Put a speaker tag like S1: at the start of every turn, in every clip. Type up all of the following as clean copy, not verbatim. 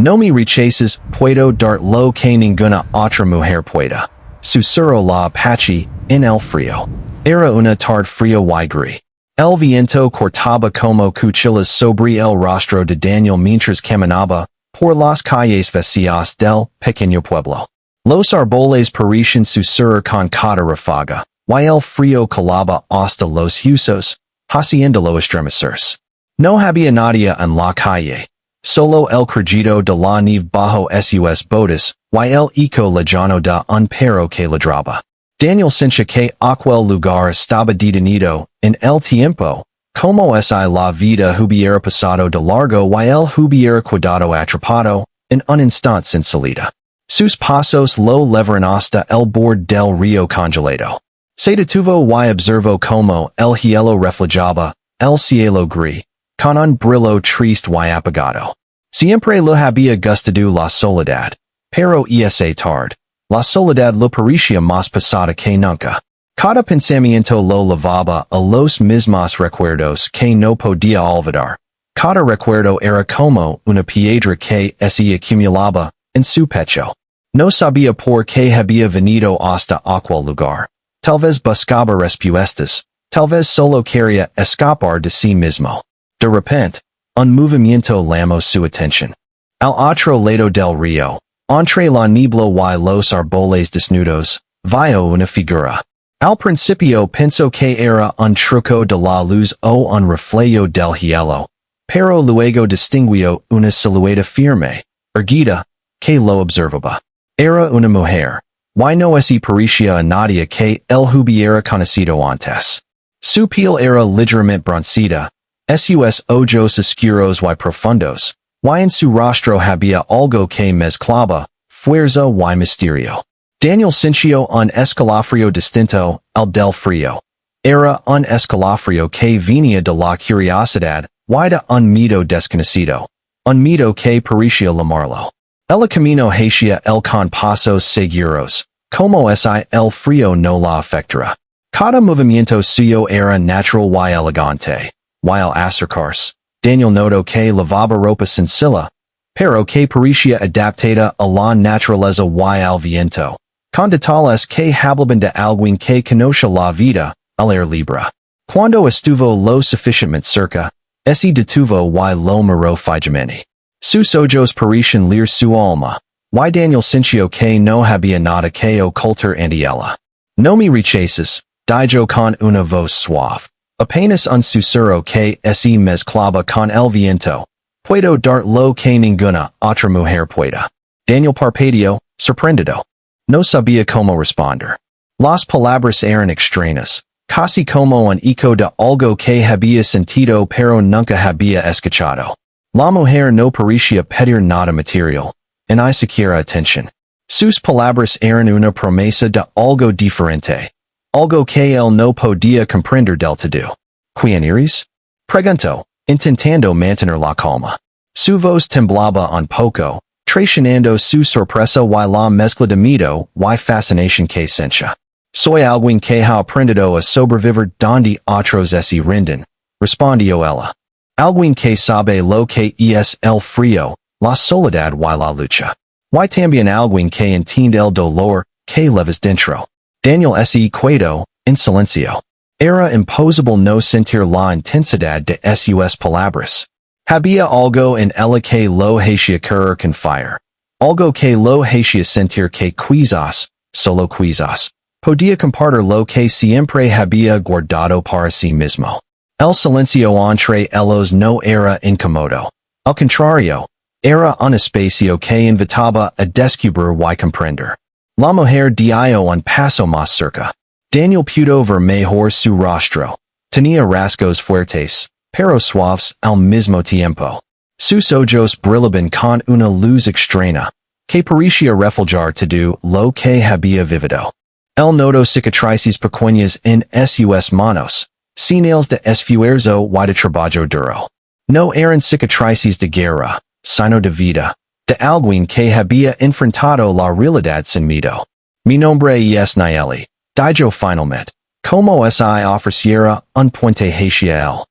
S1: No me rechaces, puedo, darte, ninguna, otra, mujer, puede. Susurró la apache, en el frío. Era una tarde frío y gris. El viento cortaba como cuchillas sobre el rostro de Daniel mientras caminaba por las calles vacías del pequeño pueblo. Los árboles parecían susurrar con cada ráfaga, y el frío calaba hasta los huesos, haciéndolo estremecerse. No había nadie en la calle. Solo el crujido de la nieve bajo sus botas, y el eco lejano de un perro que ladraba. Daniel sentía que aquel lugar estaba detenido en el tiempo, como si la vida hubiera pasado de largo y él hubiera quedado atrapado en un instante sin salida. Sus pasos lo llevaron hasta el borde del río congelado. Se detuvo y observó como el hielo reflejaba el cielo gris, con un brillo triste y apagado. Siempre lo había gustado la soledad, pero esa tarde, la soledad lo parecía más pesada que nunca. Cada pensamiento lo llevaba a los mismos recuerdos que no podía olvidar. Cada recuerdo era como una piedra que se acumulaba en su pecho. No sabía por qué había venido hasta aquel lugar. Tal vez buscaba respuestas, tal vez solo quería escapar de sí mismo. De repente, un movimiento llamó su atención. Al otro lado del río, entre la niebla y los árboles desnudos, vio una figura. Al principio pensó que era un truco de la luz o un reflejo del hielo, pero luego distinguió una silueta firme, erguida, que lo observaba. Era una mujer, y no se parecía a nadie que él hubiera conocido antes. Su piel era ligeramente bronceada, sus ojos oscuros y profundos, y en su rostro había algo que mezclaba fuerza y misterio. Daniel sintió un escalofrío distinto al del frío. Era un escalofrío que venía de la curiosidad y de un miedo desconocido, un miedo que parecía lamarlo. El camino hacia el con pasos seguros, como si el frío no la afectara. Cada movimiento suyo era natural y elegante, y al acercarse, Daniel notó que lavaba ropa sencilla, pero que parecía adaptada a la naturaleza y al viento, con detalles que hablaban de alguien que conoce la vida al aire libre. Cuando estuvo lo suficientemente cerca, se detuvo y lo miró fijamente. Sus ojos parecían leer su alma, y Daniel sintió que no había nada que ocultar ante ella. No me rechaces, dijo con una voz suave. Apenas un susurro que se mezclaba con el viento. Puedo darte lo que ninguna otra mujer puede. Daniel parpadeó, sorprendido. No sabía cómo responder. Las palabras eran extrañas, casi como un eco de algo que había sentido pero nunca había escuchado. La mujer no parecía pedir nada material, ni siquiera atención. Sus palabras eran una promesa de algo diferente, algo que él no podía comprender del todo. ¿Quién eres? Preguntó, intentando mantener la calma. Su voz temblaba un poco, traicionando su sorpresa y la mezcla de miedo y fascinación que sentía. Soy alguien que ha aprendido a sobrevivir donde otros se rinden, respondió ella. Alguien que sabe lo que es el frío, la soledad y la lucha. Y también alguien que entiende el dolor que llevas dentro. Daniel se quedó en silencio. Era imposible no sentir la intensidad de sus palabras. Había algo en ella que lo hacía querer confiar. Algo que lo hacía sentir que quizás, solo quizás, podía compartir lo que siempre había guardado para sí mismo. El silencio entre ellos no era incómodo. Al contrario, era un espacio que invitaba a descubrir y comprender. La mujer dio un paso más cerca. Daniel pudo ver mejor su rostro. Tenía rasgos fuertes, pero suaves al mismo tiempo. Sus ojos brillaban con una luz extraña, que parecía reflejar todo lo que había vivido. Él notó cicatrices pequeñas en sus manos, señales de esfuerzo y de trabajo duro. No eran cicatrices de guerra, sino de vida, de alguien que había enfrentado la realidad sin miedo. Mi nombre es Nayeli, dijo finalmente, como si ofreciera un puente hacia él.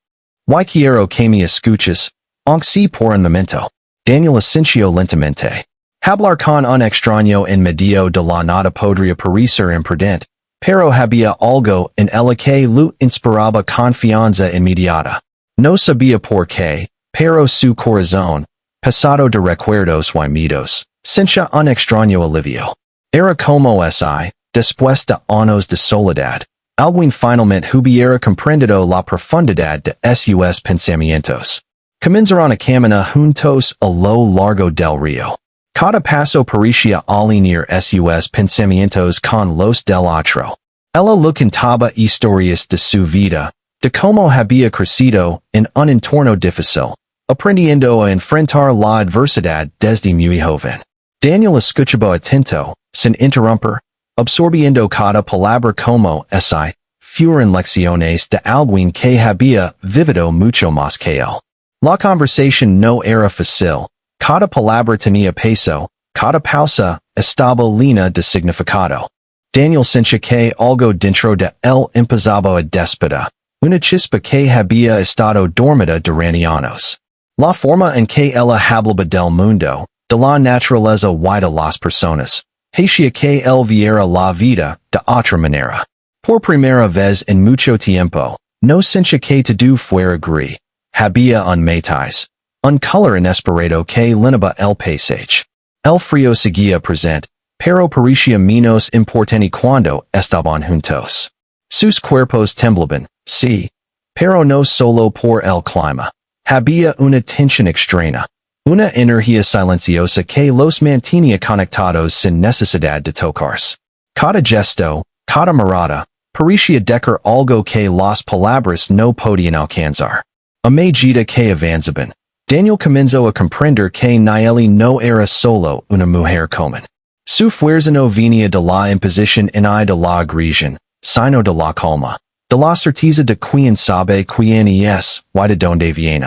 S1: Y quiero que me escuches, aunque sea por un momento. Daniel Asensio lentamente. Hablar con un extraño en medio de la nada podría parecer imprudente, pero había algo en el que lo inspiraba confianza inmediata. No sabía por qué, pero su corazón, pesado de recuerdos huimidos, sentía un extraño alivio. Era como si, después de años de soledad, alguien finalmente hubiera comprendido la profundidad de sus pensamientos. Comenzaron a caminar juntos a lo largo del río. Cada paso parecía alinear sus pensamientos con los del otro. Ella lo contaba historias de su vida, de cómo había crecido en un entorno difícil, aprendiendo a enfrentar la adversidad desde muy joven. Daniel escuchaba atento, sin interrumpir, absorbiendo cada palabra como si fueran lecciones de alguien que había vivido mucho más que él. La conversación no era fácil, cada palabra tenía peso, cada pausa estaba llena de significado. Daniel sentía que algo dentro de él empezaba a despertar, una chispa que había estado dormida durante años. La forma en que ella hablaba del mundo, de la naturaleza y de las personas, hacía que él viera la vida de otra manera. Por primera vez en mucho tiempo, no sentía que todo fuera gris. Había un matiz, un color inesperado que llenaba el paisaje. El frío seguía presente, pero parecía menos importante cuando estaban juntos. Sus cuerpos temblaban, sí, pero no solo por el clima. Había una tensión extraña, una energía silenciosa que los mantenía conectados sin necesidad de tocarse. Cada gesto, cada mirada, parecía decir algo que las palabras no podían alcanzar. A medida que avanzaban, Daniel comenzó a comprender que Nayeli no era solo una mujer común. Su fuerza no venía de la imposición y de la agresión, sino de la calma, de la certeza de quien sabe quién es y de donde viene.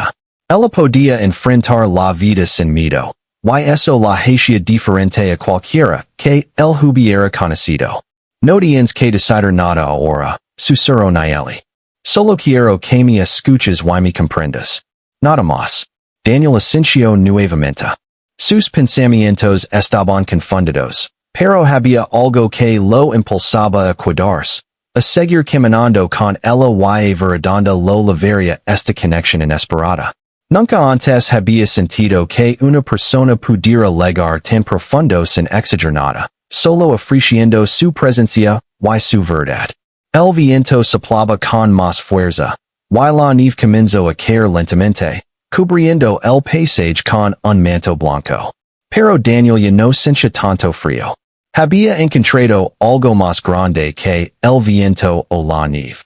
S1: Ella podía enfrentar la vida sin miedo, y eso la hacía diferente a cualquiera que él hubiera conocido. No tienes que decidir nada ahora, susurró Nayeli. Solo quiero que me escuches y me comprendas. Nada más. Daniel asintió nuevamente. Sus pensamientos estaban confundidos, pero había algo que lo impulsaba a cuidarse, a seguir caminando con ella y verdad lo levaría esta conexión inesperada. Nunca antes había sentido que una persona pudiera llegar tan profundo sin exigir nada, solo ofreciendo su presencia y su verdad. El viento soplaba con más fuerza, y la nieve comenzó a caer lentamente, cubriendo el paisaje con un manto blanco. Pero Daniel ya no sentía tanto frío. Había encontrado algo más grande que el viento o la nieve.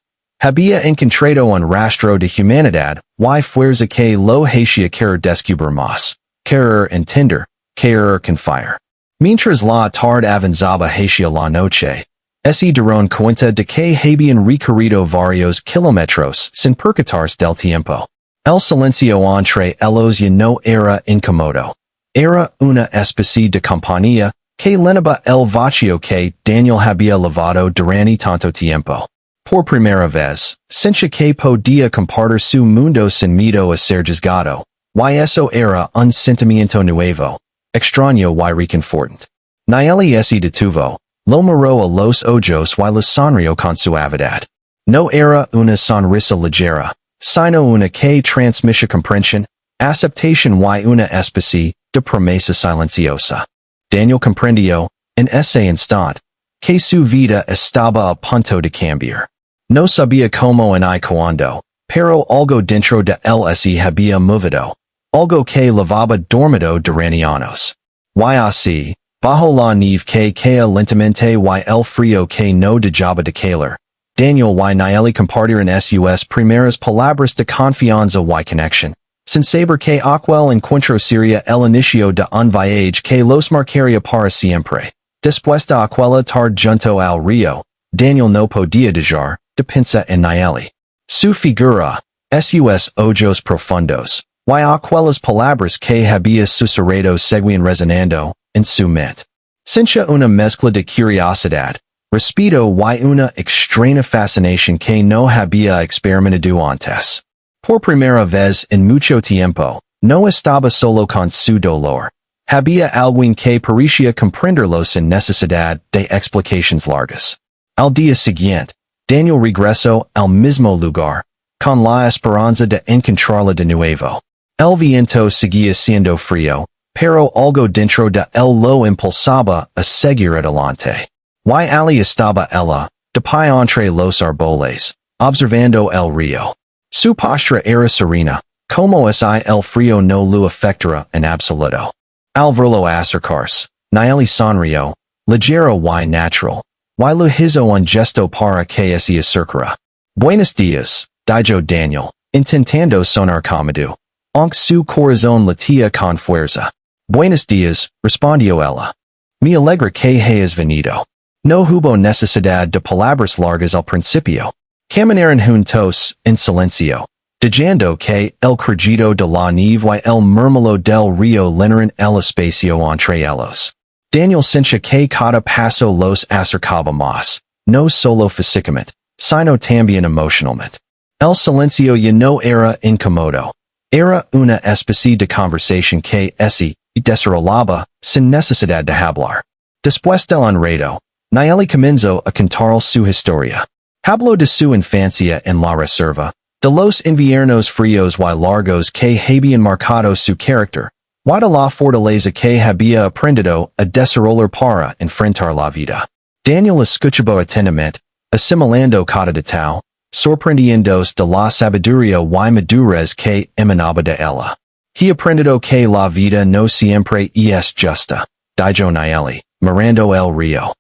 S1: Había encontrado un rastro de humanidad y fuerza que lo hacía querer descubrir más, querer entender, querer confiar. Mientras la tarde avanzaba hacia la noche, se dieron cuenta de que habían recorrido varios kilómetros sin percatarse del tiempo. El silencio entre ellos ya no era incómodo. Era una especie de compañía que llenaba el vacío que Daniel había lavado durante tanto tiempo. Por primera vez, sentía que podía compartir su mundo sin miedo a ser juzgado, y eso era un sentimiento nuevo, extraño y reconfortante. Nayeli se detuvo. Lo miró a los ojos y lo sonrió con suavidad. No era una sonrisa ligera, sino una que transmitía comprensión, aceptación y una especie de promesa silenciosa. Daniel comprendió, en ese instante, que su vida estaba a punto de cambiar. No sabía cómo ni cuándo, pero algo dentro de él se había movido, algo que llevaba dormido durante años. Y así, bajo la nieve que caía lentamente y el frío que no dejaba de caer, Daniel y Nayeli compartieron sus primeras palabras de confianza y conexión, sin saber que aquel encuentro sería el inicio de un viaje que los marcaría para siempre. Después de aquella tarde junto al río, Daniel no podía dejar de pensar en Nayeli. Su figura, sus ojos profundos, y aquellas palabras que había susurrado seguían resonando en su mente. Sentía una mezcla de curiosidad, respeto y una extraña fascinación que no había experimentado antes. Por primera vez en mucho tiempo, No estaba solo con su dolor. Había alguien que parecía comprenderlo sin necesidad de explicaciones largas. Al día siguiente, Daniel regresó al mismo lugar, con la esperanza de encontrarla de nuevo. El viento seguía siendo frío, pero algo dentro de él lo impulsaba a seguir adelante. Y allí estaba ella, de pie entre los árboles, observando el río. Su postura era serena, como si el frío no lo afectara en absoluto. Al verlo acercarse, Nieli sonrió, ligero y natural, y lo hizo un gesto para que se acercara. Buenos días, dijo Daniel, intentando sonar cómodo, aunque su corazón latía con fuerza. Buenos días, respondió ella. Me alegra que hayas venido. No hubo necesidad de palabras largas al principio. Caminaron juntos, en silencio, dejando que el crujido de la nieve y el murmullo del río llenaran el espacio entre ellos. Daniel sentía que cada paso los acercaba más, no solo físicamente, sino también emocionalmente. El silencio ya no era incómodo. Era una especie de conversación que se desarrollaba sin necesidad de hablar. Después del enredo, Nieli comenzó a contar su historia. Habló de su infancia en la reserva, de los inviernos fríos y largos que habían marcado su carácter, y de la fortaleza que había aprendido a desarrollar para enfrentar la vida. Daniel escuchaba atentamente, asimilando cada detalle, sorprendiéndose de la sabiduría y madurez que emanaba de ella. He aprendido que la vida no siempre es justa, dijo Nieli, mirando el río.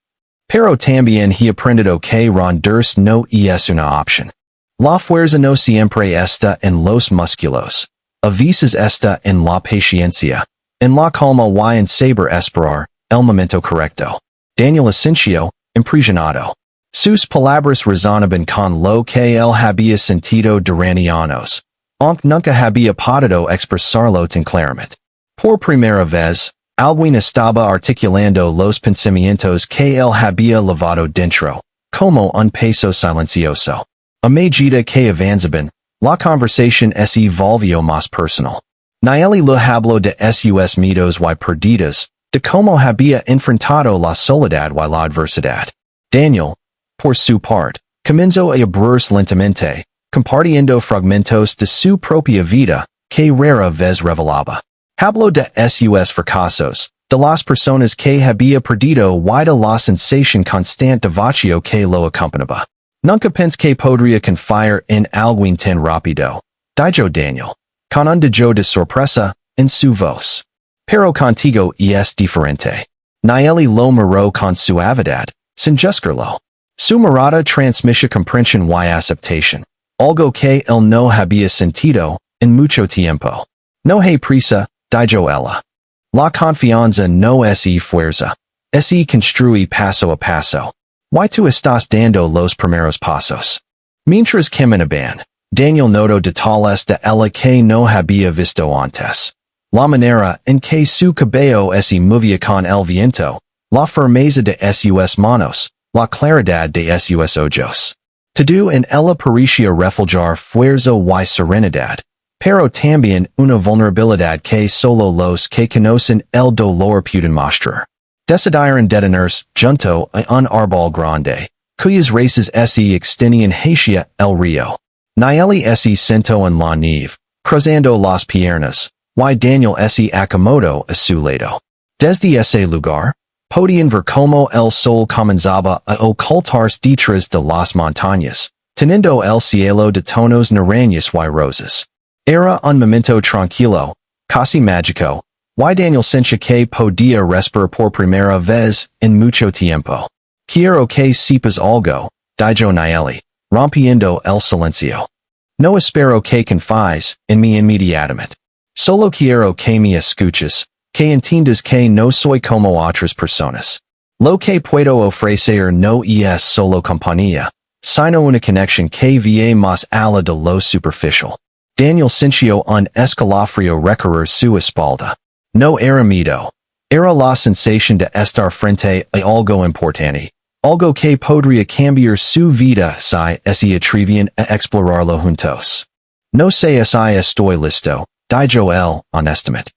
S1: Pero también he aprendido que rendirse no es una opción. La fuerza no siempre está en los músculos. A veces está en la paciencia, en la calma y en saber esperar el momento correcto. Daniel asintió, impresionado. Sus palabras resonaban con lo que él había sentido durante años, aunque nunca había podido expresarlo tan claramente. Por primera vez, alguien estaba articulando los pensamientos que él había llevado dentro, como un peso silencioso. A medida que avanzaban, la conversación se volvió más personal. Nieli le habló de sus miedos y perdidas, de cómo había enfrentado la soledad y la adversidad. Daniel, por su parte, comenzó a abrirse lentamente, compartiendo fragmentos de su propia vida, que rara vez revelaba. Habló de sus fracasos, de las personas que había perdido y de la sensación constante de vacío que lo acompañaba. Nunca pensé que podría confiar en alguien tan rápido, dijo Daniel, con un dejo de sorpresa en su voz. Pero contigo es diferente. Nieli lo miró con suavidad, sin juzgarlo. Su mirada transmitía comprensión y aceptación, algo que él no había sentido en mucho tiempo. No hay prisa, dijo ella. La confianza no es fuerza, es construye paso a paso. Y tú estás dando los primeros pasos. Mientras caminaban, Daniel notó detalles de ella que no había visto antes. La manera en que su cabello se movía con el viento, la firmeza de sus manos, la claridad de sus ojos. Todo en ella parecía reflejar fuerza y serenidad, pero también una vulnerabilidad que solo los que conocen el dolor pueden mostrar. Decidieron detenerse junto a un árbol grande, cuyas raíces se extendían hacia el río. Nieli se sentó en la nieve, cruzando las piernas, y Daniel se acomodó a su lado. Desde ese lugar, podían ver cómo el sol comenzaba a ocultarse detrás de las montañas, teniendo el cielo de tonos naranjas y rosas. Era un momento tranquilo, casi mágico, y Daniel sentía que podía respirar por primera vez en mucho tiempo. Quiero que sepas algo, dijo Nieli, rompiendo el silencio. No espero que confíes en mí inmediatamente. Solo quiero que me escuches, que entiendas que no soy como otras personas. Lo que puedo ofrecer no es solo compañía, sino una conexión que va más allá de lo superficial. Daniel sintió un escalofrío recorrer su espalda. No era miedo. Era la sensación de estar frente a algo importante, algo que podría cambiar su vida si se atrevían a explorarlo juntos. No sé si estoy listo, Dijo el, on estimate.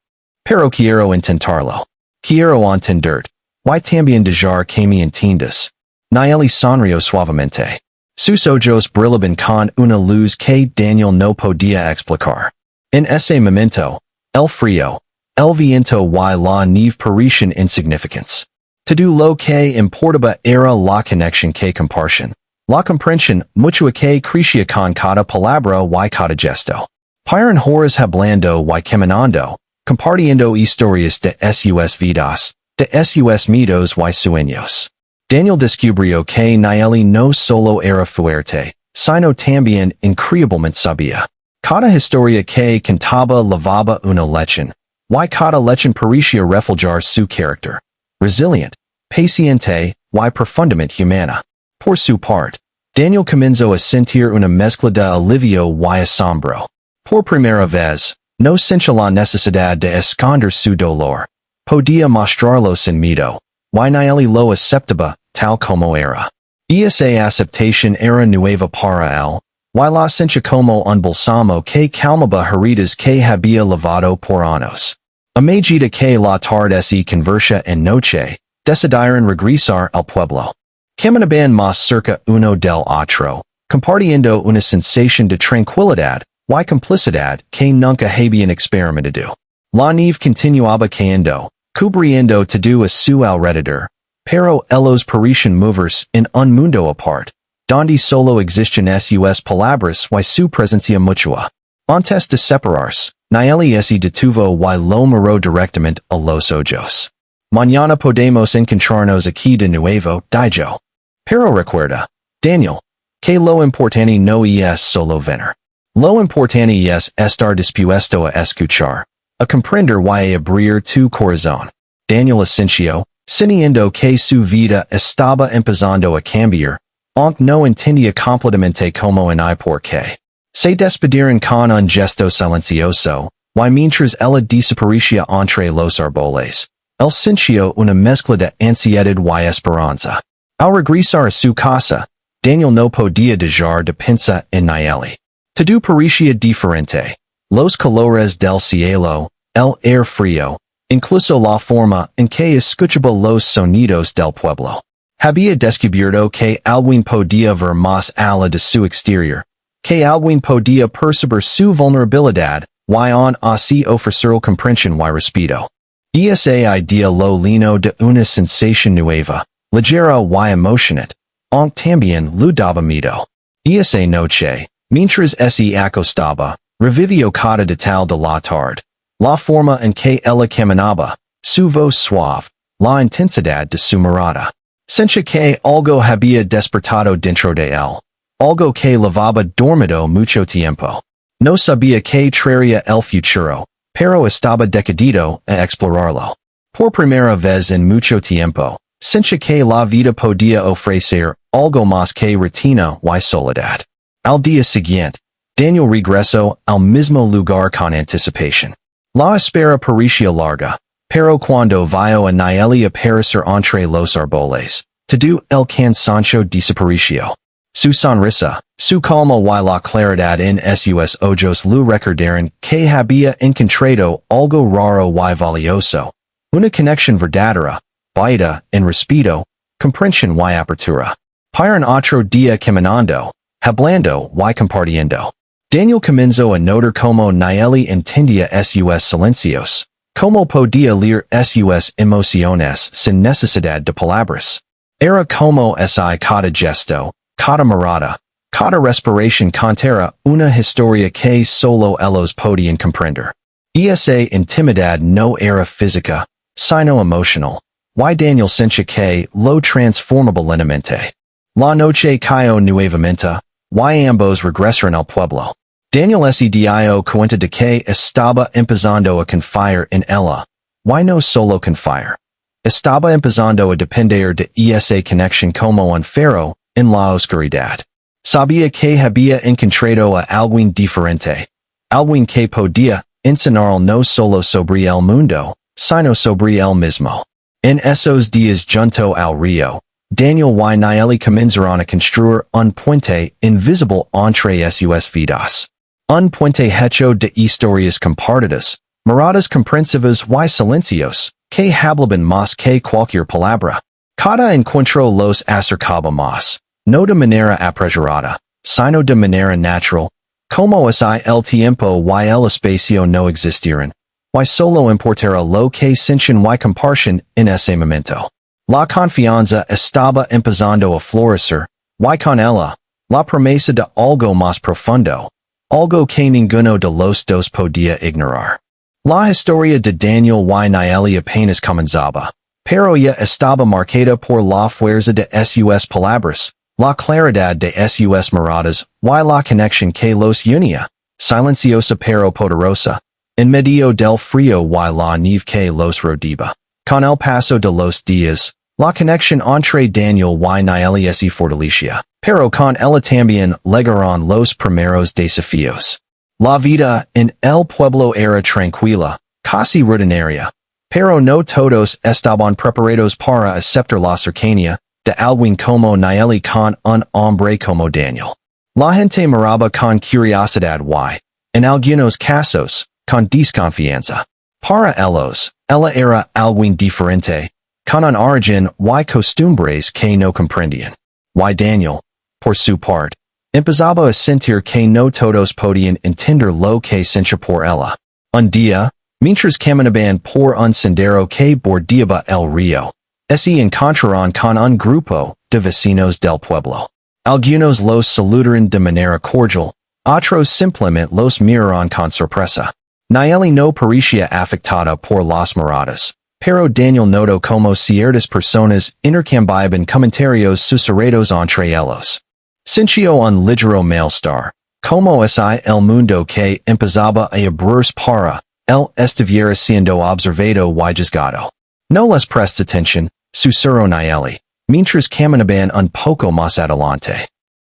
S1: Pero quiero intentarlo. Quiero entender. Y también dejar que me entiendas. Nieli sonrió suavemente. Sus ojos brillaban con una luz que Daniel no podía explicar. En ese momento, el frío, el viento y la nieve parecían insignificants. Todo lo que importaba era la conexión que compartían. La comprensión mutua que crecía con cada palabra y cada gesto. Piran horas hablando y caminando, compartiendo historias de sus vidas, de sus mitos y sueños. Daniel descubrió que Nieli no solo era fuerte, sino también increíblemente sabia. Cada historia que contaba lavaba una lección, y cada lección parecía reflejar su carácter. Resilient, paciente, y profundamente humana. Por su parte, Daniel comenzó a sentir una mezcla de alivio y asombro. Por primera vez, no sentía la necesidad de esconder su dolor. Podía mostrarlo sin miedo, y Nieli lo aceptaba, tal como era. Esa aceptación era nueva para él, y la sentía como un balsamo que calmaba heridas que había lavado por años. A medida que la tarde se convertía en noche, decidieron regresar al pueblo. Caminaban más cerca uno del otro, compartiendo una sensación de tranquilidad y complicidad que nunca habían experimentado. La nieve continuaba cayendo, cubriendo todo a su alrededor, pero ellos parecían moverse en un mundo aparte, donde solo existían sus palabras y su presencia mutua. Antes de separarse, Nieli se detuvo y lo miró directamente a los ojos. Mañana podemos encontrarnos aquí de nuevo, dijo. Pero recuerda, Daniel, que lo importante no es solo venir. Lo importante es estar dispuesto a escuchar, a comprender y a abrir tu corazón. Daniel asintió, sintiendo que su vida estaba empezando a cambiar, aunque no entendía completamente cómo ni por qué. Se despidieron con un gesto silencioso, y mientras ella desaparecía entre los árboles, él sintió una mezcla de ansiedad y esperanza. Al regresar a su casa, Daniel no podía dejar de pensar en Nieli. Todo parecía diferente. Los colores del cielo, el aire frío, incluso la forma en que escuchaba los sonidos del pueblo. Había descubierto que alguien podía ver más allá de su exterior, que alguien podía percibir su vulnerabilidad, y aún así ofrecer comprensión y respeto. Esa idea lo llenó de una sensación nueva, ligera y emocionante, aunque también lo daba miedo. Esa noche, mientras se acostaba, revivió cada detalle de la tarde, la forma en que ella caminaba, su voz suave, la intensidad de su mirada. Sentía que algo había despertado dentro de él, algo que llevaba dormido mucho tiempo. No sabía qué traería el futuro, pero estaba decidido a explorarlo. Por primera vez en mucho tiempo, sentía que la vida podía ofrecer algo más que rutina y soledad. Al día siguiente, Daniel regresó al mismo lugar con anticipación. La espera parecía larga, pero cuando vio a Nieli aparecer entre los árboles, todo el cansancio desapareció. Su sonrisa, su calma y la claridad en sus ojos lo recordaron que había encontrado algo raro y valioso, una conexión verdadera, vida, en respeto, comprensión y apertura. Piran otro día caminando, hablando y compartiendo. Daniel comenzó a notar cómo Nieli entendía sus silencios, cómo podía leer sus emociones sin necesidad de palabras. Era como si cada gesto, cada mirada, cada respiración contara una historia que solo ellos podían comprender. Esa intimidad no era física, sino emocional, y Daniel sentía que lo transformaba lentamente. La noche cayó nuevamente, y ambos regresaron al pueblo. Daniel se dio cuenta de que estaba empezando a confiar en ella, y no solo confiar. Estaba empezando a depender de esa conexión como un faro en la oscuridad. Sabía que había encontrado a alguien diferente, alguien que podía enseñar no solo sobre el mundo, sino sobre él mismo. En esos días junto al río, Daniel y Nieli comenzaron a construir un puente invisible entre sus vidas. Un puente hecho de historias compartidas, miradas comprensivas y silencios, que hablaban más que cualquier palabra. Cada encuentro los acercaba más, no de manera apresurada, sino de manera natural, como si el tiempo y el espacio no existieran, y solo importara lo que sentían y compartían en ese momento. La confianza estaba empezando a florecer, y con ella, la promesa de algo más profundo, algo que ninguno de los dos podía ignorar. La historia de Daniel y Nayeli apenas comenzaba, pero ya estaba marcada por la fuerza de sus palabras, la claridad de sus miradas y la conexión que los unía, silenciosa pero poderosa, en medio del frío y la nieve que los rodeaba. Con el paso de los días, la conexión entre Daniel y Nayeli se fortalecía, pero con ella también llegaron los primeros desafíos. La vida en el pueblo era tranquila, casi rutinaria, pero no todos estaban preparados para aceptar la cercanía de alguien como Nayeli con un hombre como Daniel. La gente miraba con curiosidad y, en algunos casos, con desconfianza. Para ellos, ella era alguien diferente, con un origen y costumbres que no comprendían. Y Daniel, por su parte, empezaba a sentir que no todos podían entender lo que sentía por ella. Un día, mientras caminaban por un sendero que bordeaba el río, se encontraron con un grupo de vecinos del pueblo. Algunos los saludaron de manera cordial, otros simplemente los miraron con sorpresa. Nayeli no parecía afectada por las miradas, pero Daniel notó como ciertas personas intercambiaban comentarios susurrados entre ellos. Sintió un ligero malestar, como si el mundo que empezaba a abrirse para él estuviera siendo observado y juzgado. No les presta atención, susurró Nayeli, mientras caminaban un poco más adelante.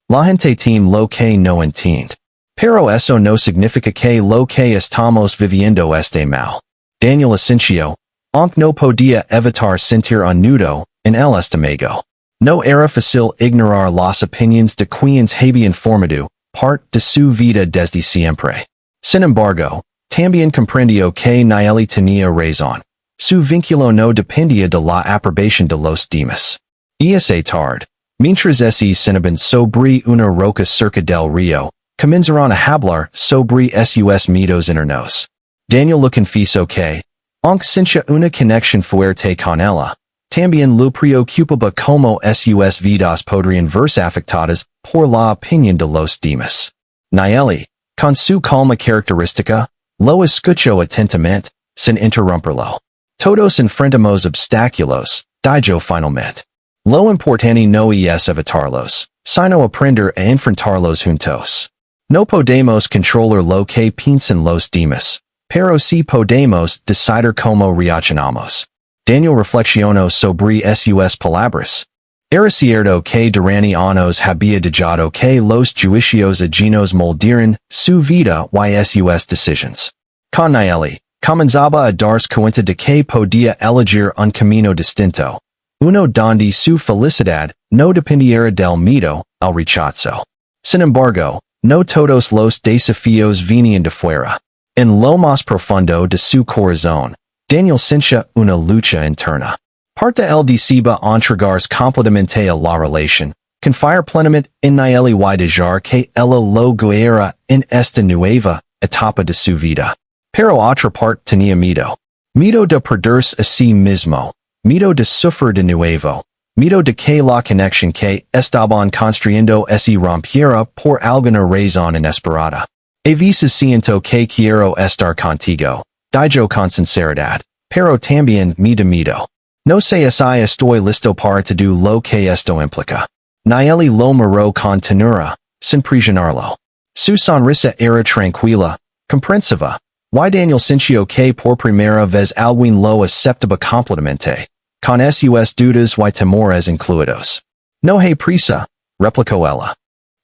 S1: La gente tiene lo que no entiende. Pero eso no significa que lo que estamos viviendo esté mal. Daniel asintió, aunque no podía evitar sentir un nudo en el estómago. No era fácil ignorar las opiniones de quienes habían formado parte de su vida desde siempre. Sin embargo, también comprendió que Nayeli tenía razón. Su vínculo no dependía de la aprobación de los demás. Y esa tarde, mientras se sentaban sobre una roca cerca del río, comenzaron a hablar sobre sus mitos internos. Daniel lo confesó que, aunque sentía una conexión fuerte con ella, también lo preocupaba como sus vidas podrían verse afectadas por la opinión de los demás. Nayeli, con su calma característica, lo escuchó atentamente, sin interrumpirlo. Todos enfrentamos obstáculos, dijo finalmente. Lo importante no es evitarlos, sino aprender a enfrentarlos juntos. No podemos controlar lo que piensan los demás, pero sí podemos decidir cómo reaccionamos. Daniel reflexionó sobre sus palabras. Era cierto que durante años había dejado que los juicios ajenos moldearan su vida y sus decisiones. Con Nayeli, comenzaba a darse cuenta de que podía elegir un camino distinto, uno donde su felicidad no dependiera del miedo al rechazo. Sin embargo, no todos los desafíos venían de fuera. En lo más profundo de su corazón, Daniel sentía una lucha interna. Parte él deseaba entregarse completamente a la relación, confiar plenamente en Nayeli y dejar que ella lo guiara en esta nueva etapa de su vida. Pero otra parte tenía miedo. Miedo de perderse a sí mismo, miedo de sufrir de nuevo, miedo de que la conexión que estaban construyendo se rompiera por alguna razón inesperada. A veces siento que quiero estar contigo, dijo con sinceridad, pero también me da miedo. No sé si estoy listo para todo lo que esto implica. Nayeli lo miró con ternura, sin presionarlo. Su sonrisa era tranquila, comprensiva, y Daniel sintió que por primera vez alguien lo aceptaba completamente, con sus dudas y temores incluidos. No hay prisa, replicó ella.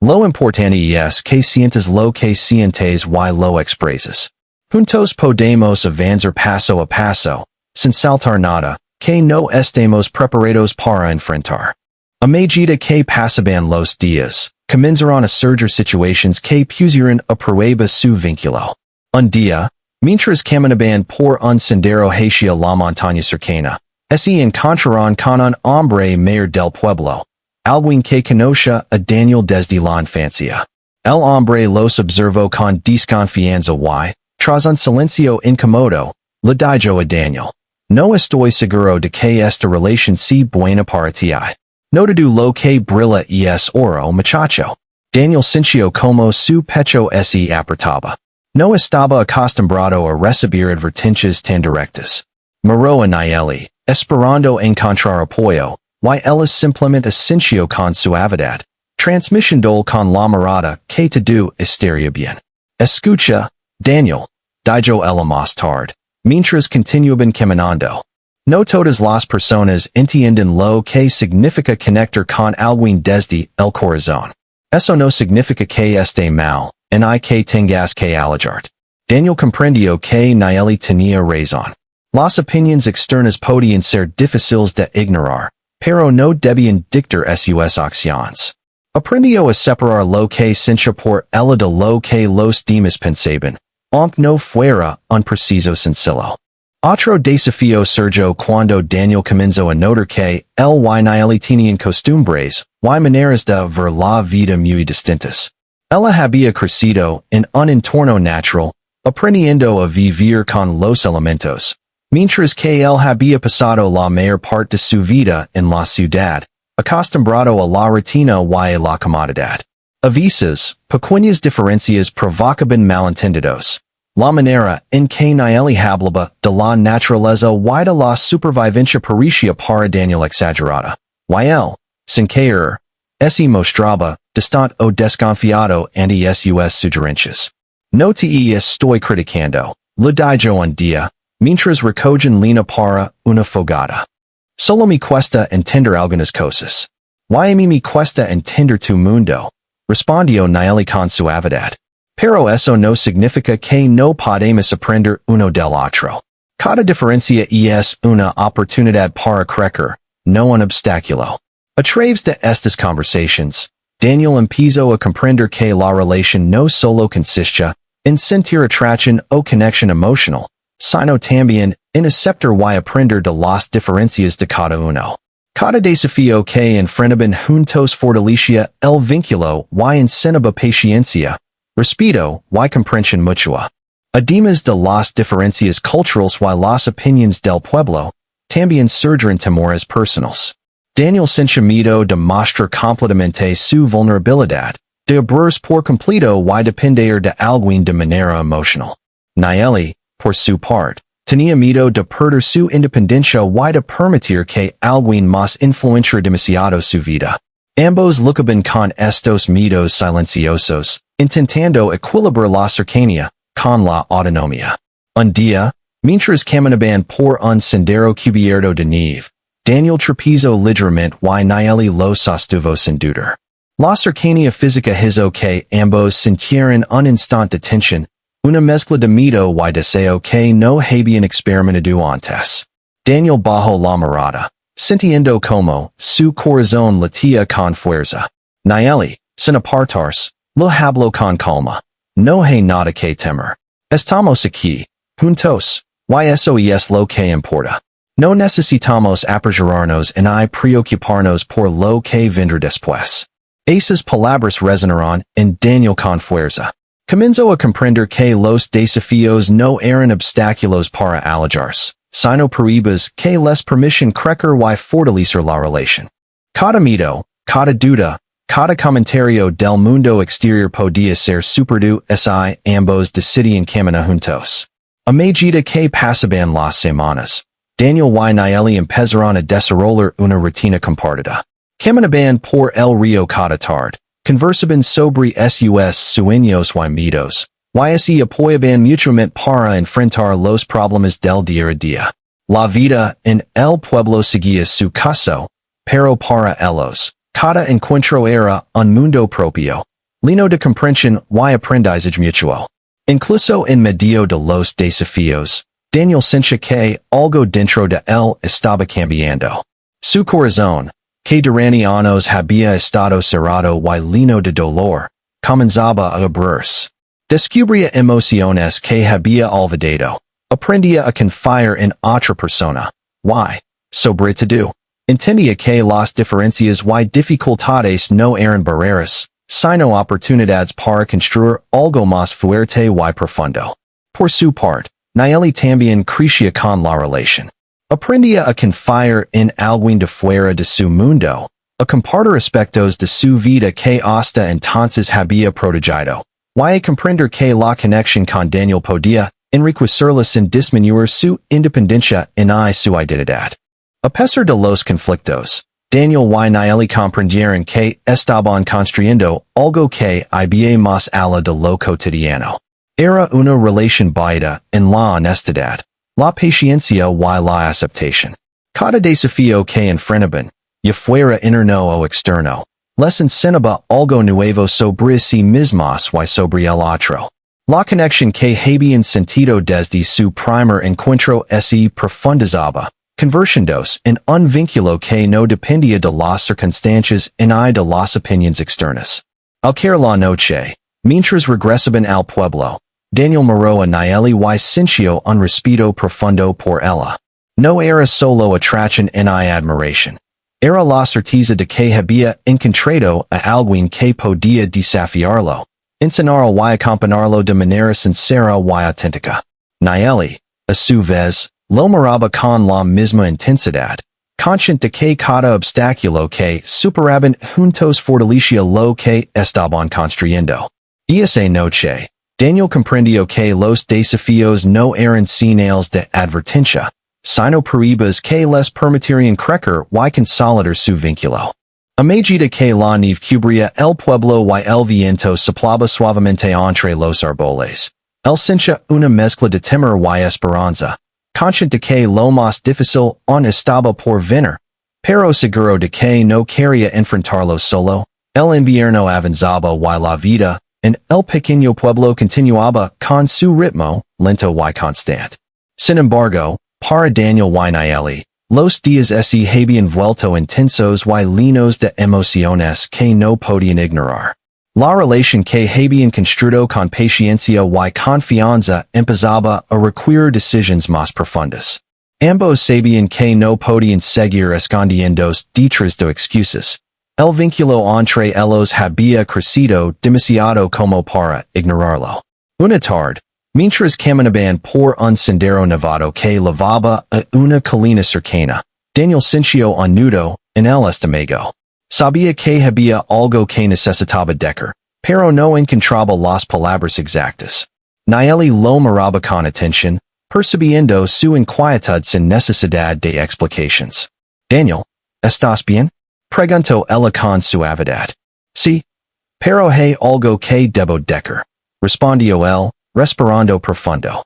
S1: Lo importante es que sientes lo que sientes y lo expresas. Juntos podemos avanzar paso a paso, sin saltar nada, que no estemos preparados para enfrentar. A medida que pasaban los días, comenzaron a surgir situaciones que pusieron a prueba su vínculo. Un día, mientras caminaban por un sendero hacia la montaña cercana, se encontraron con un hombre mayor del pueblo, alguien que conocía a Daniel desde la infancia. El hombre los observó con desconfianza y, tras un silencio incómodo, le dijo a Daniel: "No estoy seguro de que esta relación sea buena para ti. No todo lo que brilla es oro, muchacho." Daniel sintió como su pecho se apretaba. No estaba acostumbrado a recibir advertencias tan directas. Miró a Nayeli, esperando encontrar apoyo, y él simplemente sintió con suavidad, transmitiendo con la mirada que todo estaría bien. "Escucha, Daniel", dijo ella más tarde, mientras continuaban caminando. "No todas las personas entienden lo que significa conectar con alguien desde el corazón. Eso no significa que esté mal, ni que tengas que alejarte." Daniel comprendió que Nayeli tenía razón. Las opiniones externas podían ser difíciles de ignorar, pero no debían dictar sus acciones. Aprendió a separar lo que sentía por ella de lo que los demás pensaban, aunque no fuera un preciso sencillo. Otro desafío surgió cuando Daniel comenzó a notar que él y Nayeli tenían costumbres y maneras de ver la vida muy distintas. Ella había crecido en un entorno natural, aprendiendo a vivir con los elementos, mientras que él había pasado la mayor parte de su vida en la ciudad, acostumbrado a la rutina y a la comodidad. A veces, pequeñas diferencias provocaban malentendidos. La manera en que Nayeli hablaba de la naturaleza y de la supervivencia parecía para Daniel exagerada, y él, sin querer, se mostraba distante o desconfiado ante sus sugerencias. "No te estoy criticando", le dijo un día, mientras recogen lina para una fogata. "Solo me cuesta entender algunas cosas." "Y a mí me cuesta entender tu mundo", respondió Nayeli con suavidad. "Pero eso no significa que no podemos aprender uno del otro. Cada diferencia es una oportunidad para crecer, no un obstáculo." A través de estas conversaciones, Daniel empezó a comprender que la relación no solo consistía en sentir atracción o conexión emocional, sino también en aceptar y aprender de las diferencias de cada uno. Cada desafío que enfrentaban juntos fortalecía el vínculo y enseñaba paciencia, respeto y comprensión mutua. Además de las diferencias culturales y las opiniones del pueblo, también surgieron temores personales. Daniel sentía miedo de mostrar completamente su vulnerabilidad, de abrirse por completo y depender de alguien de manera emocional. Nayeli, por su parte, tenía miedo de perder su independencia y de permitir que alguien más influenciara demasiado su vida. Ambos luchaban con estos miedos silenciosos, intentando equilibrar la cercanía con la autonomía. Un día, mientras caminaban por un sendero cubierto de nieve, Daniel tropezó ligeramente y Nayeli lo sostuvo sin dudar. La cercanía física hizo que ambos sintieran un instante de tensión, una mezcla de miedo y deseo que no habían experimentado antes. Daniel bajó la mirada, sintiendo como su corazón latía con fuerza. Nayeli, sin apartarse, lo habló con calma. "No hay nada que temer. Estamos aquí, juntos, y eso es lo que importa. No necesitamos apresurarnos ni preocuparnos por lo que vendrá después." Esas palabras resonaron en Daniel con fuerza. Comenzó a comprender que los desafíos no eran obstáculos para alejarse, sino pruebas que les permitían crecer y fortalecer la relación. Cada miedo, cada duda, cada comentario del mundo exterior podía ser superado si ambos decidían caminar juntos. A medida que pasaban las semanas, Daniel y Nayeli empezaron a desarrollar una rutina compartida. Caminaban por el río cada tarde, conversaban sobre sus sueños y miedos, y se apoyaban mutuamente para enfrentar los problemas del día a día. La vida en el pueblo seguía su curso, pero para ellos, cada encuentro era un mundo propio, lleno de comprensión y aprendizaje mutuo. Incluso en medio de los desafíos, Daniel sentía que algo dentro de él estaba cambiando. Su corazón, que durante años había estado cerrado y lleno de dolor, comenzaba a abrirse. Descubría emociones que había olvidado. Aprendía a confiar en otra persona. Y, sobre todo, entendía que las diferencias y dificultades no eran barreras, sino oportunidades para construir algo más fuerte y profundo. Por su parte, Nayeli también crecía con la relación. Aprendía a confiar en alguien de fuera de su mundo, a compartir aspectos de su vida que hasta entonces había protegido, y a comprender que la conexión con Daniel podía enriquecerla sin disminuir su independencia y su identidad. A pesar de los conflictos, Daniel y Nayeli comprendieron que estaban construyendo algo que iba más allá de lo cotidiano. Era una relación basada en la honestidad, la paciencia y la aceptación. Cada desafío que enfrentaban, ya fuera interno o externo, les enseñaba algo nuevo sobre sí mismos y sobre el otro. La conexión que habían sentido desde su primer encuentro se profundizaba, convirtiéndose en un vínculo que no dependía de las circunstancias ni de las opiniones externas. Al caer la noche, mientras regresaban al pueblo, Daniel miró a Nayeli y sintió un respeto profundo por ella. No era solo atracción ni admiración. Era la certeza de que había encontrado a alguien que podía desafiarlo, enseñarlo y acompañarlo de manera sincera y auténtica. Nayeli, a su vez, lo miraba con la misma intensidad, consciente de que cada obstáculo que superaban juntos fortalecía lo que estaban construyendo. Y esa noche, Daniel comprendió que los desafíos no eran señales de advertencia, sino pruebas que les permitirían crecer y consolidar su vínculo. A medida que la nieve cubría el pueblo y el viento soplaba suavemente entre los árboles, él sentía una mezcla de temor y esperanza, consciente de que lo más difícil aún estaba por venir, pero seguro de que no quería enfrentarlo solo. El invierno avanzaba y la vida en el pequeño pueblo continuaba con su ritmo, lento y constante. Sin embargo, para Daniel y Nayeli, los días se habían vuelto intensos y llenos de emociones que no podían ignorar. La relación que habían construido con paciencia y confianza empezaba a requerir decisiones más profundas. Ambos sabían que no podían seguir escondiéndose detrás de excusas. El vínculo entre ellos había crecido demasiado como para ignorarlo. Una tarde, mientras caminaban por un sendero nevado que levaba a una colina cercana, Daniel sintió un nudo en el estómago. Sabía que había algo que necesitaba decir, pero no encontraba las palabras exactas. Nayeli lo miraba con atención, percibiendo su inquietud sin necesidad de explicaciones. Daniel, ¿estás bien? Preguntó ella con suavidad. Sí, pero hay algo que debo decir, respondió él, respirando profundo.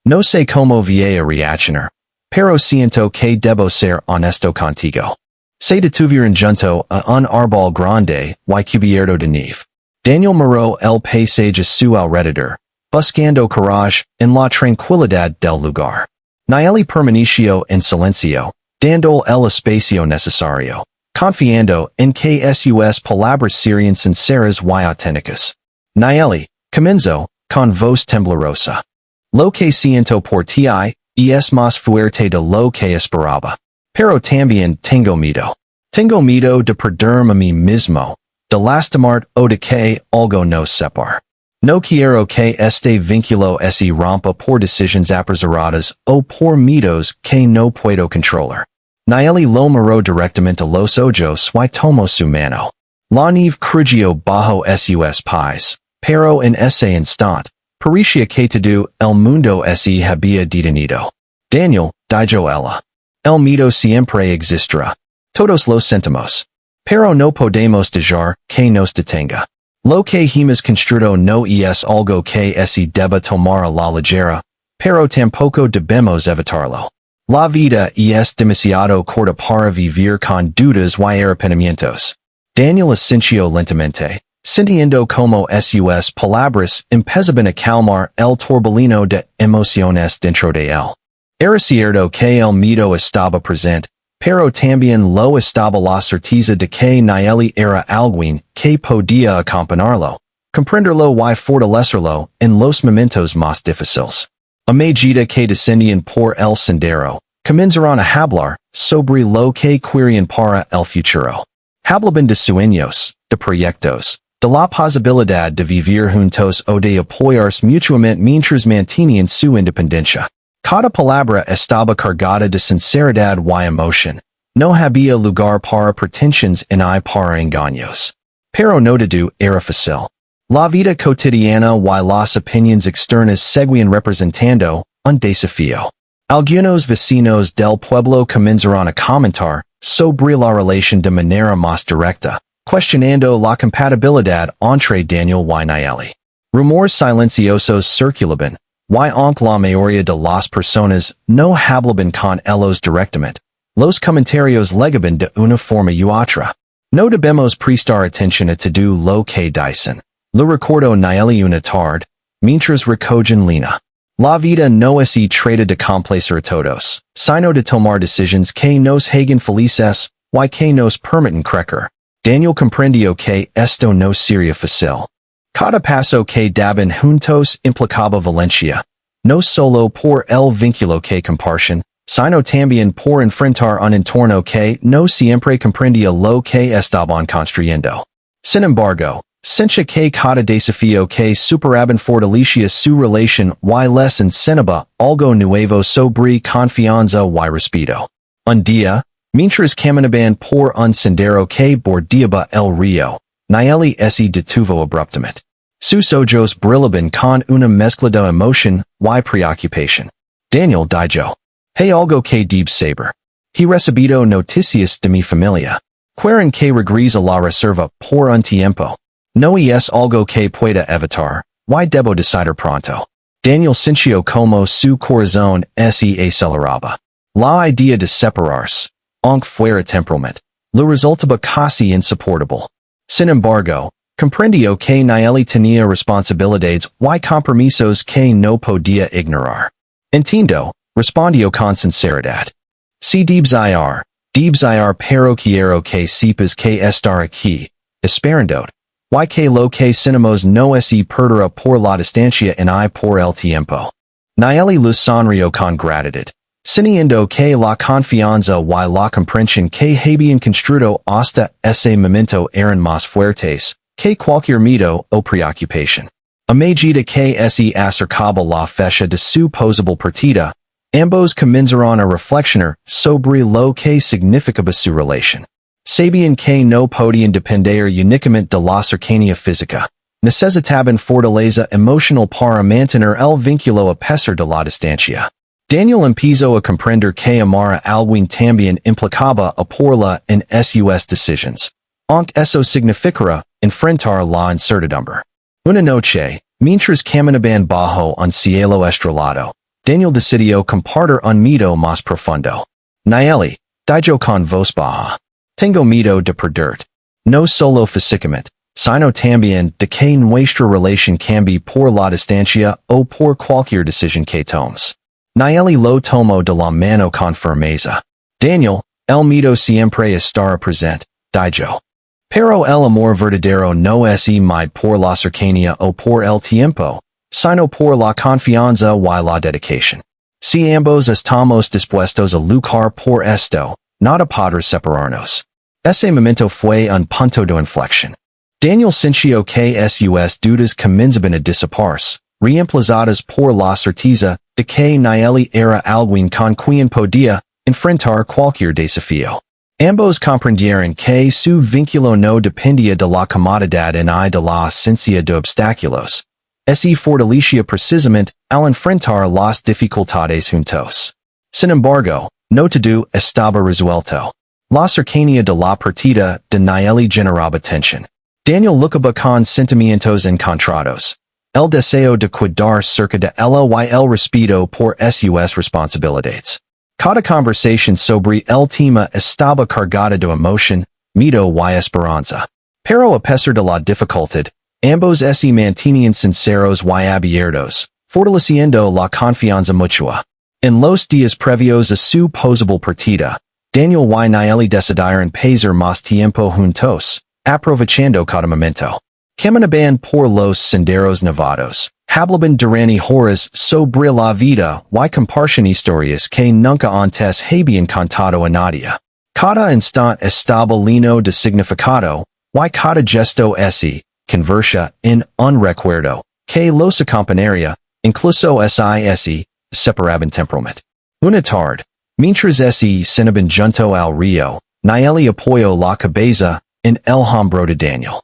S1: No sé cómo voy a reaccionar, pero siento que debo ser honesto contigo. Se detuvieron junto a un árbol grande y cubierto de nieve. Daniel miró el paisaje a su alrededor, buscando coraje en la tranquilidad del lugar. Nayeli permaneció en silencio, dando el espacio necesario, confiando en que sus palabras serían sinceras y auténticas. Nayeli, comenzó, con voz temblorosa. Lo que siento por ti es más fuerte de lo que esperaba. Pero también tengo miedo. Tengo miedo de perderme a mí mismo, de lastimar o de que algo nos separe. No quiero que este vínculo se rompa por decisiones apresuradas o por miedos que no puedo controlar. Nayeli lo miró directamente a los ojos y tomó su mano. La nieve crujió bajo sus pies, pero en ese instante, parecía que todo el mundo se había detenido. Daniel, dijo ella. El miedo siempre existirá. Todos lo sentimos. Pero no podemos dejar que nos detenga. Lo que hemos construido no es algo que se deba tomar a la ligera, pero tampoco debemos evitarlo. La vida es demasiado corta para vivir con dudas y arrepentimientos. Daniel asintió lentamente, sintiendo como sus palabras empezaban a calmar el torbellino de emociones dentro de él. Era cierto que el miedo estaba presente, Pero también lo estaba la certeza de que Nieli era alguien que podía acompañarlo, comprenderlo y fortalecerlo en los momentos más difíciles. A medida que descendían por el sendero, comenzaron a hablar sobre lo que querían para el futuro. Hablaban de sueños, de proyectos, de la posibilidad de vivir juntos o de apoyarse mutuamente mientras mantenían su independencia. Cada palabra estaba cargada de sinceridad y emoción. No había lugar para pretensiones ni para engaños. Pero no todo era fácil. La vida cotidiana y las opiniones externas seguían representando un desafío. Algunos vecinos del pueblo comenzaron a comentar sobre la relación de manera más directa, cuestionando la compatibilidad entre Daniel y Nieli. Rumores silenciosos circulaban, y aunque la mayoría de las personas no hablaban con ellos directamente, los comentarios llegaban de una forma u otra. No debemos prestar atención a todo lo que dicen. Lo recuerdo Nieli una tarde, mientras recogían lina. La vida no es trata de complacer a todos, sino de tomar decisiones que nos hagan felices y que nos permiten crecer. Daniel comprendió que esto no sería fácil. Cada paso que daban juntos implicaba violencia, no solo por el vínculo que comparten, sino también por enfrentar un entorno que no siempre comprendía lo que estaban construyendo. Sin embargo, sentía que cada desafío que superaban fortalecía su relación y les enseñaba algo nuevo sobre confianza y respeto. Un día, mientras caminaban por un sendero que bordeaba el río, Nieli se detuvo abruptamente. Sus ojos brillaban con una mezcla de emoción y preocupación. Daniel dijo, "Hay algo que debo saber. He recibido noticias de mi familia. Quieren que regrese a la reserva por un tiempo. No es algo que pueda evitar, y debo decidir pronto." Daniel sintió como su corazón se aceleraba. La idea de separarse, aunque fuera temporalmente, le resultaba casi insoportable. Sin embargo, comprendió que Nieli tenía responsabilidades y compromisos que no podía ignorar. Entiendo, respondió con sinceridad. Si debes ir, pero quiero que sepas que estar aquí, esperando, y que lo que tenemos no se perderá por la distancia y por el tiempo. Nieli le sonrió con gratitud, sintiendo que la confianza y la comprensión que habían construido hasta ese momento eran más fuertes que cualquier miedo o preocupación. A medida que se acercaba la fecha de su posible partida, ambos comenzaron a reflexionar sobre lo que significaba su relación. Sabían que no podían depender únicamente de la cercanía física. Necesitaban fortaleza emocional para mantener el vínculo a pesar de la distancia. Daniel empezó a comprender que amar a alguien también implicaba apoyarla en sus decisiones, aunque eso significara enfrentar la incertidumbre. Una noche, mientras caminaban bajo un cielo estrellado, Daniel decidió compartir un miedo más profundo. Nieli, dijo con voz baja, "Tengo miedo de perderte. No solo físicamente, sino también de que nuestra relación cambie por la distancia o por cualquier decisión que tomes." Nieli lo tomó de la mano con firmeza. "Daniel, el miedo siempre estará presente", dijo. "Pero el amor verdadero no es medido por la cercanía o por el tiempo, sino por la confianza y la dedicación. Si ambos estamos dispuestos a luchar por esto, nada podrá separarnos." Ese momento fue un punto de inflexión. Daniel sintió que sus dudas comenzaban a disiparse, reemplazadas por la certeza de que Nieli era alguien con quien podía enfrentar cualquier desafío. Ambos comprendieron que su vínculo no dependía de la comodidad ni de la ausencia de obstáculos. Se fortalecía precisamente al enfrentar las dificultades juntos. Sin embargo, no todo estaba resuelto. La cercanía de la partida de Nieli generaba tensión. Daniel luchaba con sentimientos encontrados. El deseo de cuidar cerca de ella y el respeto por sus responsabilidades. Cada conversación sobre el tema estaba cargada de emoción, miedo y esperanza. Pero a pesar de la dificultad, ambos se mantenían sinceros y abiertos, fortaleciendo la confianza mutua. En los días previos a su posible partida, Daniel y Nieli decidiron pasar más tiempo juntos, aprovechando cada momento. Caminaban por los senderos nevados. Hablaban durante horas sobre la vida y compartían historias que nunca antes habían contado a nadie. Cada instante estaba lleno de significado, y cada gesto se convertía en un recuerdo que los acompañaría, incluso se separaban temporalmente. Una tarde, mientras se cenaban junto al río, Nieli apoyó la cabeza en el hombro de Daniel.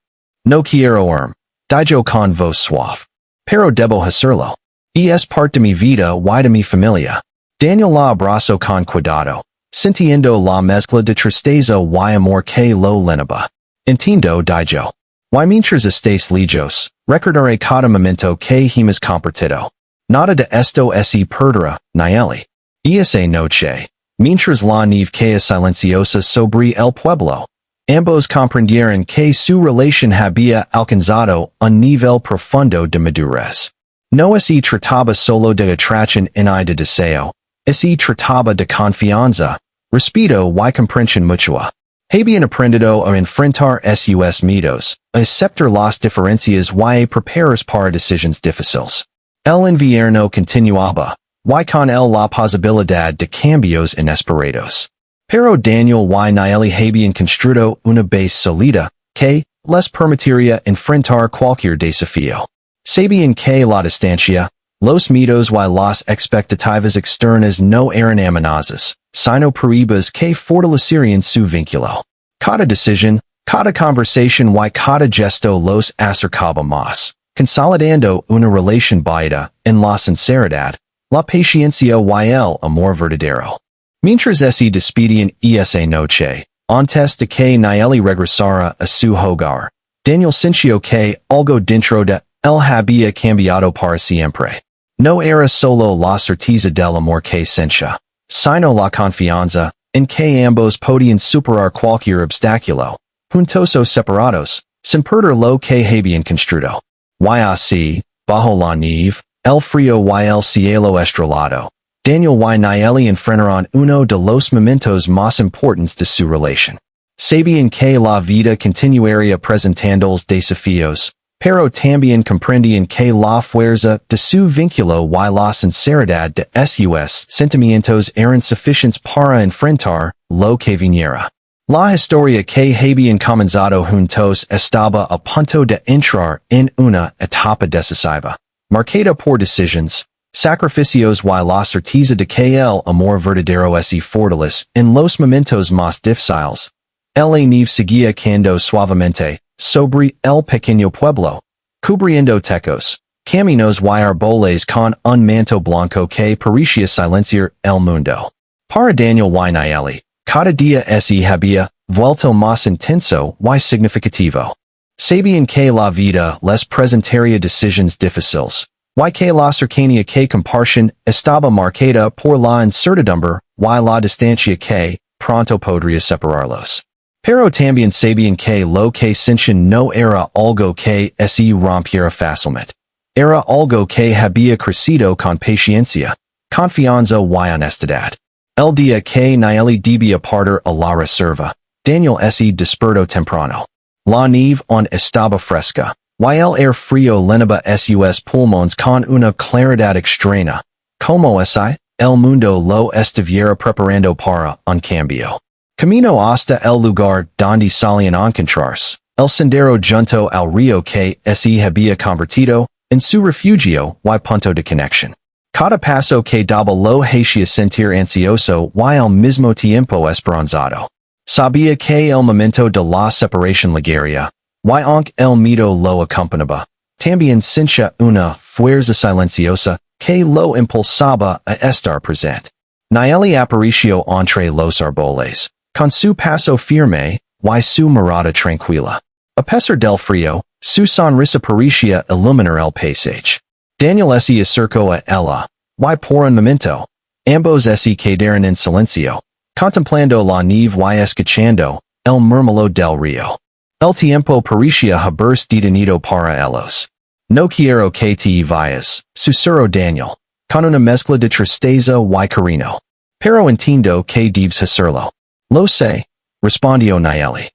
S1: No quiero irme, dijo con voz suave. Pero debo hacerlo. Y es parte de mi vida y de mi familia. Daniel la abrazó con cuidado, sintiendo la mezcla de tristeza y amor que lo llenaba. Entiendo, dijo. Y mientras estés lejos, recordaré cada momento que hemos compartido. Nada de esto se perderá, Nieli. Y esa noche, mientras la nieve caía silenciosa sobre el pueblo, ambos comprendieron que su relación había alcanzado un nivel profundo de madurez. No se trataba solo de atracción y de deseo, se trataba de confianza, respeto y comprensión mutua. Habían aprendido a enfrentar sus miedos, a aceptar las diferencias y a prepararse para decisiones difíciles. El invierno continuaba, y con él la posibilidad de cambios inesperados. Pero Daniel y Nieli habían construido una base sólida que les permitiría enfrentar cualquier desafío. Sabían que la distancia, los miedos y las expectativas externas no eran amenazas, sino pruebas que fortalecerían su vínculo. Cada decisión, cada conversación y cada gesto los acercaba más, consolidando una relación basada en la sinceridad, la paciencia y el amor verdadero. Mientras se despedían esa noche, antes de que Nieli regresara a su hogar, Daniel sintió que algo dentro de él había cambiado para siempre. No era solo la certeza del amor que sentía, sino la confianza en que ambos podían superar cualquier obstáculo, juntos o separados, sin perder lo que habían construido. Y así, bajo la nieve, el frío y el cielo estrellado, Daniel y Nieli enfrentaron uno de los momentos más importantes de su relación. Sabían que la vida continuaría presentando los desafíos, pero también comprendían que la fuerza de su vínculo y la sinceridad de sus sentimientos eran suficientes para enfrentar lo que viniera. La historia que habían comenzado juntos estaba a punto de entrar en una etapa decisiva, marcada por decisiones, sacrificios y la certeza de que el amor verdadero se fortalece en los momentos más difíciles. La nieve seguía cayendo suavemente sobre el pequeño pueblo, cubriendo tecos, caminos y árboles con un manto blanco que parecía silenciar el mundo. Para Daniel y Nieli, cada día se había vuelto más intenso y significativo. Sabían que la vida les presentaría decisiones difíciles, y que la cercanía que compartían estaba marcada por la incertidumbre y la distancia que pronto podría separarlos. Pero también sabían que lo que sentían no era algo que se rompiera fácilmente. Era algo que había crecido con paciencia, confianza y honestidad. El día que Nieli debía partir a la reserva, Daniel se despertó temprano. La nieve aún estaba fresca, y el aire frío llenaba sus pulmones con una claridad extraña. Como si el mundo lo estuviera preparando para un cambio. Camino hasta el lugar donde solían encontrarse, el sendero junto al río que se había convertido en su refugio y punto de conexión. Cada paso que daba lo hacía sentir ansioso y al mismo tiempo esperanzado. Sabía que el momento de la separación llegaría, y aunque el miedo lo acompañaba, también sentía una fuerza silenciosa que lo impulsaba a estar presente. Nieli apareció entre los árboles, con su paso firme y su mirada tranquila. A pesar del frío, su sonrisa parecía iluminar el paisaje. Daniel se acercó a ella, y por un momento, ambos se quedaron en silencio, contemplando la nieve y escuchando el murmullo del río. El tiempo parecía haberse detenido para ellos. No quiero que te vayas, susurró Daniel, con una mezcla de tristeza y cariño. Pero entiendo que debes hacerlo. Lo sé, respondió Nayeli.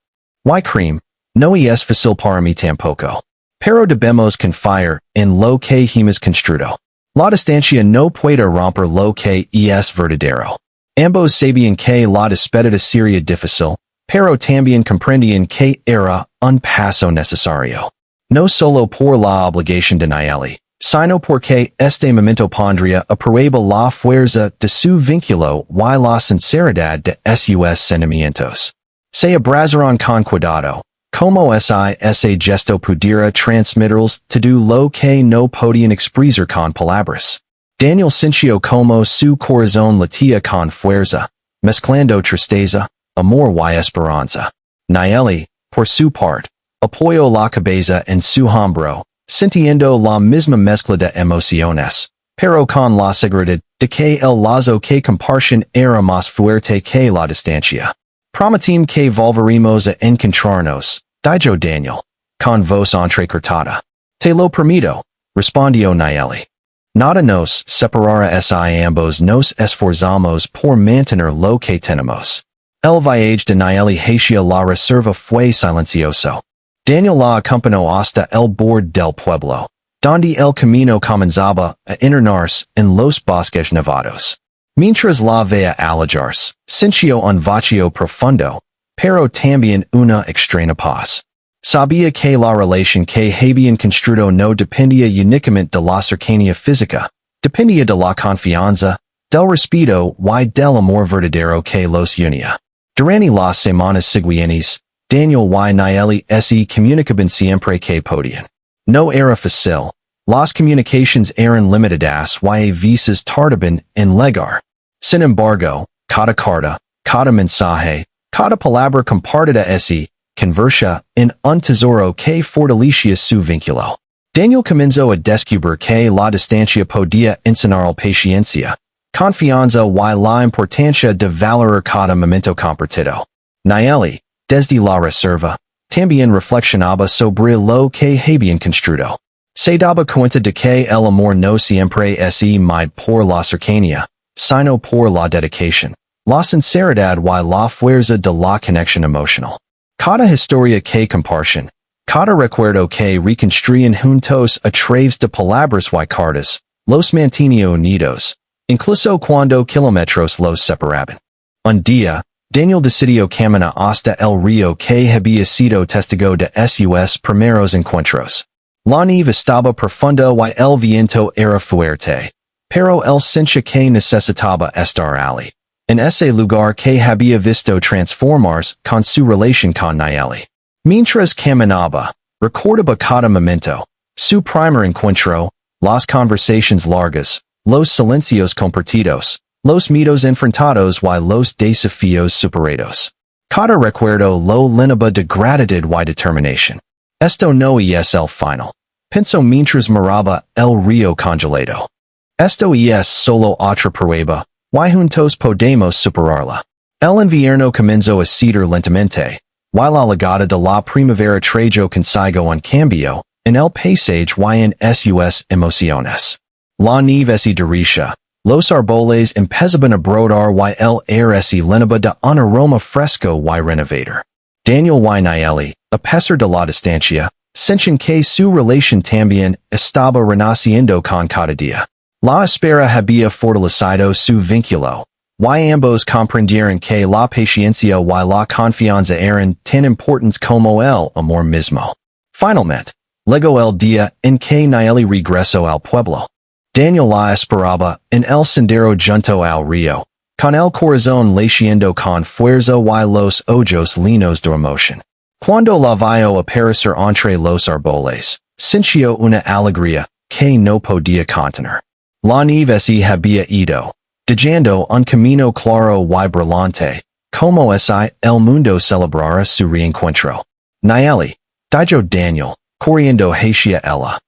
S1: Y cream, no es fácil para mí tampoco. Pero debemos confiar en lo que hemos construido. La distancia no puede romper lo que es verdadero. Ambos sabían que la despedida sería difícil, pero también comprendían que era un paso necesario. No solo por la obligación de Nayeli, sino porque este momento pondría a prueba la fuerza de su vínculo y la sinceridad de sus sentimientos. Se abrazaron con cuidado, como ese gesto pudiera transmitirles todo lo que no podían expresar con palabras. Daniel sintió como su corazón latía con fuerza, mezclando tristeza, amor y esperanza. Nayeli, por su parte, apoyó la cabeza en su hombro, sintiendo la misma mezcla de emociones, pero con la seguridad de que el lazo que compartían era más fuerte que la distancia. Prometim que volveremos a encontrarnos, dijo Daniel, con voz entrecortada. Te lo permito, respondió Nayeli. Nada nos separará si ambos nos esforzamos por mantener lo que tenemos. El viaje de Nayeli hacia la reserva fue silencioso. Daniel la acompañó hasta el borde del pueblo, donde el camino comenzaba a internarse en los bosques nevados. Mientras la veía alejarse, sintió un vacío profundo, pero también una extraña paz. Sabía que la relación que habían construido no dependía únicamente de la cercanía física, dependía de la confianza, del respeto y del amor verdadero que los unía. Durante las semanas siguientes, Daniel y Nayeli se comunicaban siempre que podían. No era fácil. Las comunicaciones eran limitadas y a veces tardaban en llegar. Sin embargo, cada carta, cada mensaje, cada palabra compartida convertía en un tesoro que fortalecía su vínculo. Daniel comenzó a descubrir que la distancia podía enseñar paciencia, confianza y la importancia de valorar cada momento compartido. Nayeli, desde la reserva, también reflexionaba sobre lo que habían construido. Se daba cuenta de que el amor no siempre es medido por la cercanía, sino por la dedicación, la sinceridad y la fuerza de la conexión emocional. Cada historia que compartían, cada recuerdo que reconstruían juntos a través de palabras y cartas, los mantenía unidos, incluso cuando kilómetros los separaban. Un día, Daniel decidió caminar hasta el río que había sido testigo de sus primeros encuentros. La nieve estaba profunda y el viento era fuerte, pero él sentía que necesitaba estar allí, en ese lugar que había visto transformarse con su relación con Nayeli. Mientras caminaba, recordaba cada momento, su primer encuentro, las conversaciones largas, los silencios compartidos, los miedos enfrentados y los desafíos superados. Cada recuerdo lo llenaba de gratitud y determinación. Esto no es el final. Pensó mientras miraba el río congelado. Esto es solo otra prueba, y juntos podemos superarla. El invierno comenzó a ceder lentamente, y la llegada de la primavera trajo consigo un cambio en el paisaje y en sus emociones. La nieve se derretía, los árboles empezaban a brotar y el aire se llenaba de un aroma fresco y renovador. Daniel y Nayeli, a pesar de la distancia, sentían que su relación también estaba renaciendo con cada día. La espera había fortalecido su vínculo, y ambos comprendieron que la paciencia y la confianza eran tan importantes como el amor mismo. Finalmente, llegó el día en que Nayeli regresó al pueblo. Daniel la esperaba en el sendero junto al río, con el corazón latiendo con fuerza y los ojos llenos de emoción. Cuando la vio aparecer entre los árboles, sintió una alegría que no podía contener. La nieve se había ido, dejando un camino claro y brillante, como si el mundo celebrara su reencuentro. Nayeli, dijo Daniel, corriendo hacia ella.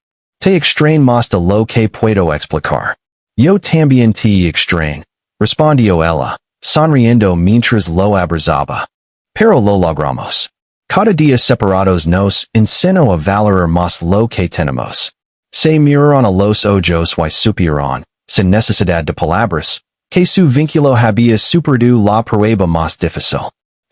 S1: Te extraño más de lo que puedo explicar. Yo también te extraño, respondió ella, sonriendo mientras lo abrazaba. Pero lo logramos. Cada día separados nos enseñó a valorar más lo que tenemos. Se miraron a los ojos y supieron, sin necesidad de palabras, que su vínculo había superado la prueba más difícil.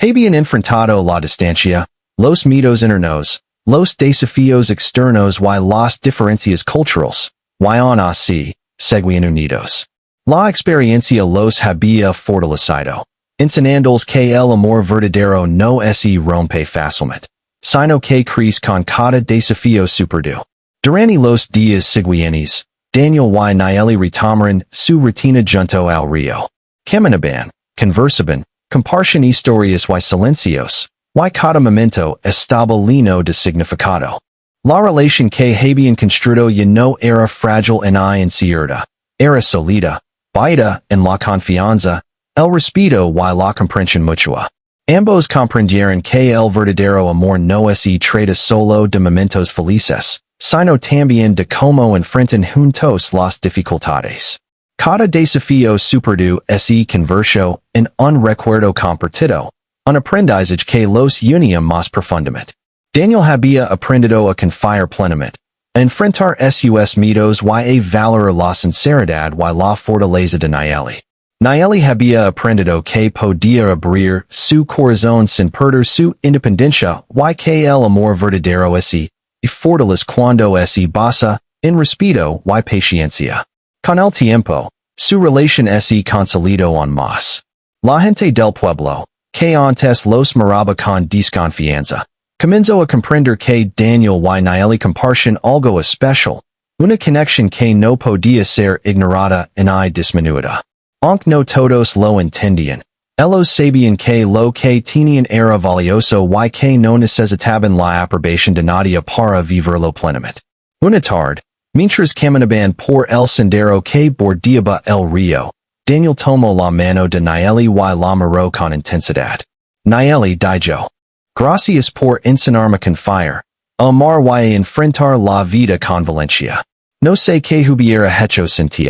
S1: Habían enfrentado la distancia, los miedos internos, los desafíos externos y las diferencias culturales, y aún así, seguían unidos. La experiencia los había fortalecido, enseñándoles que el amor verdadero no se rompe fácilmente, sino que crece con cada desafío superado. Durante los días siguientes, Daniel y Nayeli retomaron su rutina junto al río. Caminaban, conversaban, compartían historias y silencios, y cada momento estaba lleno de significado. La relación que habían construido ya no era frágil ni incierta, era sólida, basada en la confianza, el respeto y la comprensión mutua. Ambos comprendieron que el verdadero amor no se trata solo de momentos felices, sino también de cómo enfrentan juntos las dificultades. Cada desafío superado se convirtió en un recuerdo compartido, un aprendizaje que los unía más profundamente. Daniel había aprendido a confiar plenamente, a enfrentar sus miedos y a valorar la sinceridad y la fortaleza de Nayeli. Nayeli había aprendido que podía abrir su corazón sin perder su independencia y que el amor verdadero se fortalece cuando se basa en respeto y paciencia. Con el tiempo, su relación se consolidó aún más. La gente del pueblo, que antes los miraba con desconfianza, comenzó a comprender que Daniel y Nayeli compartían algo especial, una conexión que no podía ser ignorada ni disminuida. Aunque no todos lo entendían, ellos sabían que lo que tenían era valioso y que no necesitaban la aprobación de nadie para vivirlo plenamente. Una tarde, mientras caminaban por el sendero que bordeaba el río, Daniel tomó la mano de Nayeli y la miró con intensidad. Nayeli dijo: "Gracias por enseñarme a confiar, a amar y a enfrentar la vida con valencia. No sé qué hubiera hecho sin ti."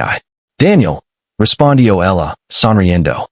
S1: Daniel, respondió ella, sonriendo.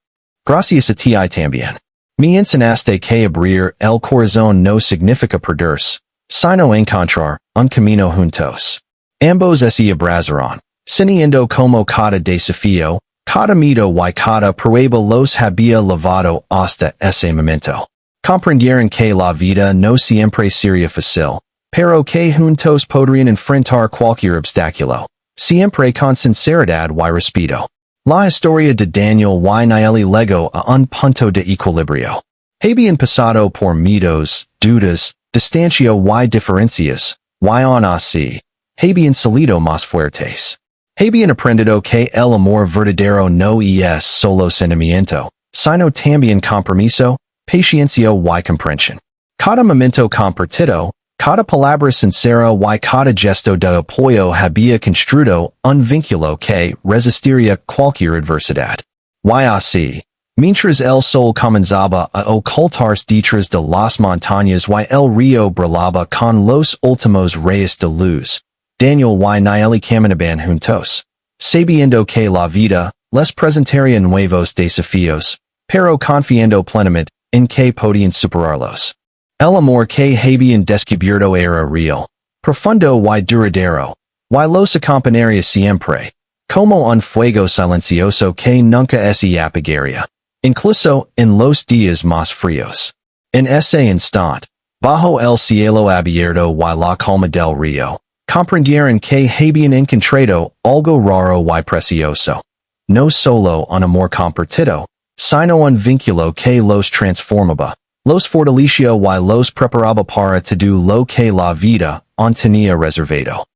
S1: "Gracias a ti también. Me enseñaste que abrir el corazón no significa perderse, sino encontrar un camino juntos." Ambos se abrazaron, sintiendo como cada desafío, cada miedo y cada prueba los había llevado hasta ese momento. Comprendieron que la vida no siempre sería fácil, pero que juntos podrían enfrentar cualquier obstáculo, siempre con sinceridad y respeto. La historia de Daniel y Nayeli llegó a un punto de equilibrio. Habían pasado por miedos, dudas, distancia y diferencias, y aún así, habían salido más fuertes. Habían aprendido que el amor verdadero no es solo sentimiento, sino también compromiso, paciencia y comprensión. Cada momento compartido, cada palabra sincera y cada gesto de apoyo había construido un vínculo que resistiría cualquier adversidad. Y así, mientras el sol comenzaba a ocultarse detrás de las montañas y el río brillaba con los últimos rayos de luz, Daniel y Nayeli caminaban juntos, sabiendo que la vida les presentaría nuevos desafíos, pero confiando plenamente en que podían superarlos. El amor que habían descubierto era real, profundo y duradero, y los acompañaría siempre, como un fuego silencioso que nunca se apagaría, incluso en los días más fríos. En ese instante, bajo el cielo abierto y la calma del río, comprendieron que habían encontrado algo raro y precioso. No solo un amor compartido, sino un vínculo que los transformaba, los fortalecía y los preparaba para todo lo que la vida tenía reservado.